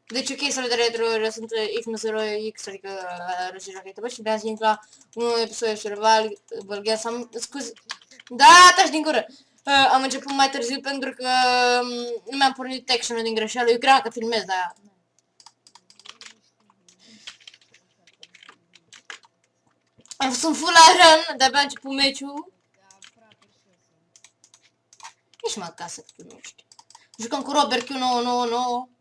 Deci ok, salutare tuturor, sunt X0X, adică Răzir Rachetăbă și bine ați venit la un episod de Survival Bulgar. Scuze. Da, taci din gură! Am început mai târziu pentru că nu mi-am pornit action-ul din greșeală. Eu cream că filmez, dar... Sunt full iron, de-abia a început meciul. Ești mă acasă, că nu știu. Jucăm cu Robert Q999.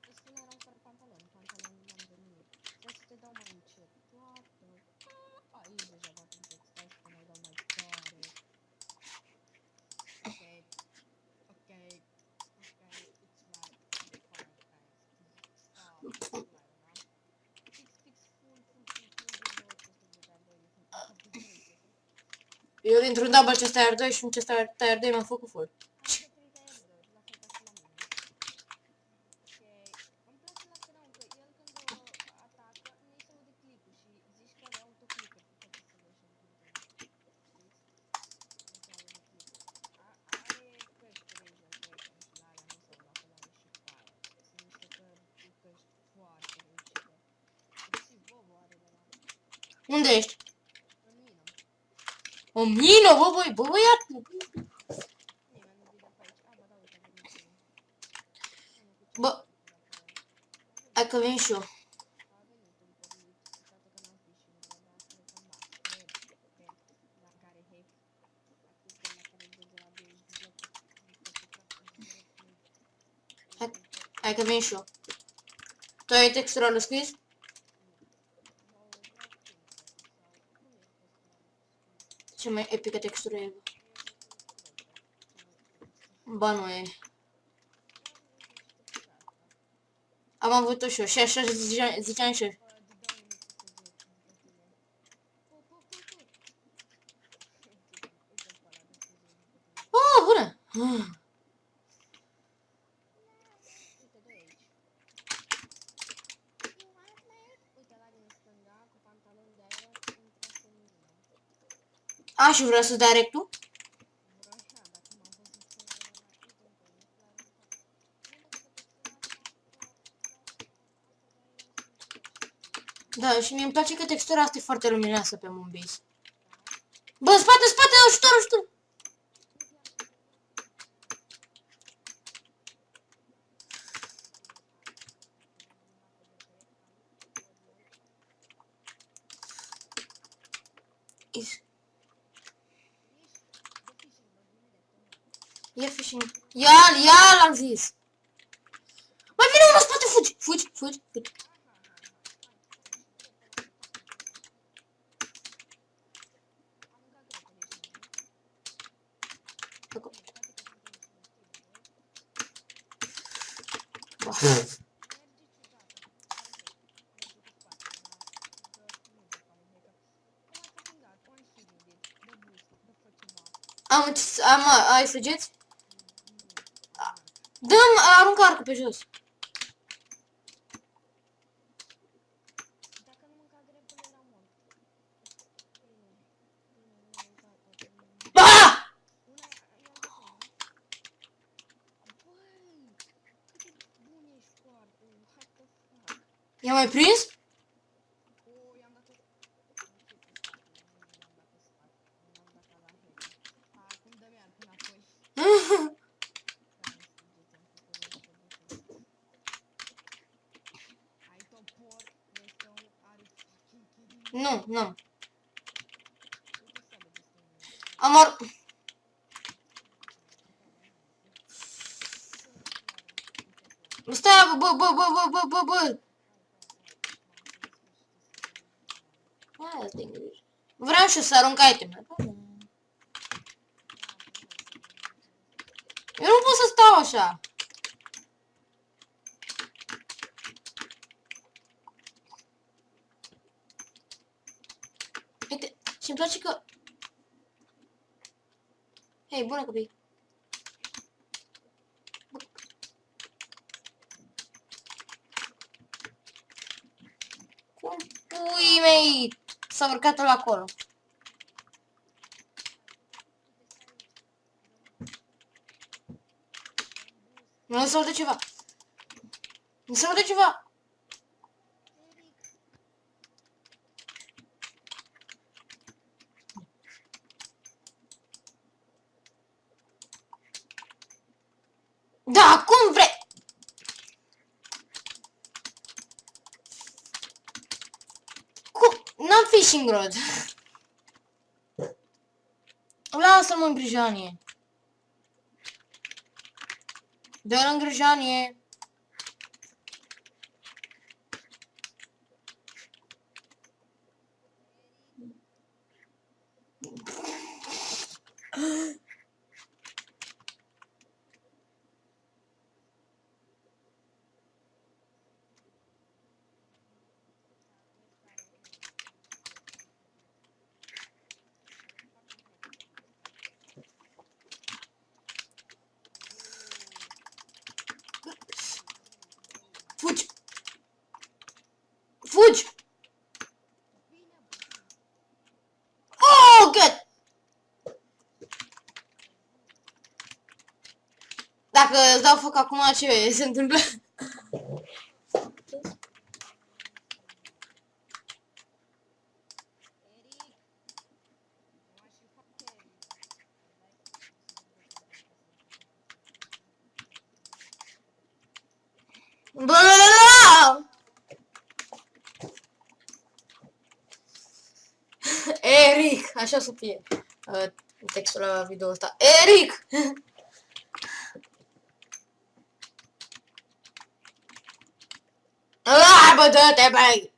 Eu dintr-un double chest tier 2 și un chest tier 2 m-am făcut full. Unde ești? O mină, bă, băiatul! Bă, hai că vin și eu. Hai că vin și eu. Tu ai textura lui scris? Ce mai epică textură e? Ba nu e. Am avut-o și eu. Și așa ziceam și eu. Oh, bună! A, și vreau să direct-ul? Da, și mie îmi place că textura asta e foarte luminoasă pe Moonbase. Bă, în spate, în spate, ajutor, ajutor! Ia fishing. Ia, l-am zis. Mai vine unul în spate, fugi, fugi, fugi, fugi. Ai săgeți? Dă-mi, aruncă arcul pe jos. Ah! I-a mai prins? Nu, nu. Am Stai, bă. Vreau și eu să arunc itemele. Eu nu pot să stau așa. Uite, și-mi place că... Hei, bună copii. Cum pui mei s-a urcat la acolo? Nu se aude ceva. Nu se aude ceva. Da, cum vrei? Cum? N-am fishing rod. Lasă-mă în grijanie. Dă-l în grijanie. Fugi! Fugi! Oh, God! Dacă îți dau foc acum, ce se întâmplă? Bă! Eric! Așa o să fie textul la video ăsta. Eric! Bă, dă-te, băi!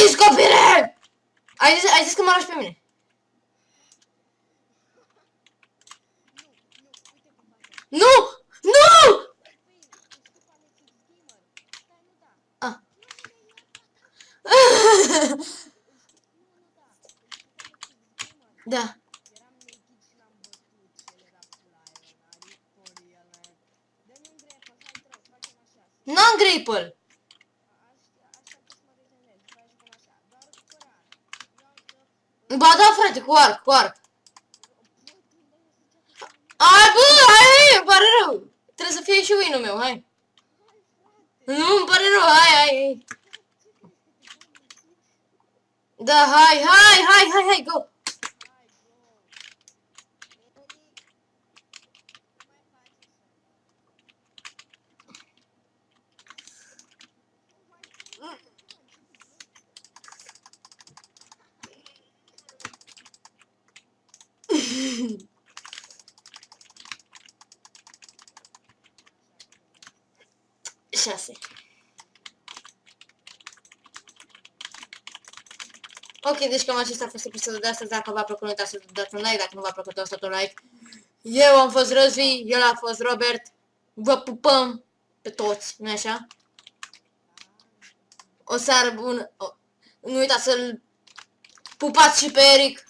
Ești, copile! Ai zis că mă lași pe mine. Nu! Nu! Ah. Da. N-am grapple. Ba da, frate, cu arc, cu arc. Hai, bă, hai, îmi pare rău. Trebuie să fie și win-ul meu, hai. Nu, îmi pare rău, hai. Da, hai, go. Șase. Ok, deci cam acesta a fost episodul de astăzi. Dacă v-a plăcut, nu uitați să dați un like. Dacă nu v-a plăcut, o să dați un like. Eu am fost Răzvi, el a fost Robert. Vă pupăm pe toți, nu-i așa? O seară bună. Nu uitați să-l pupați și pe Eric.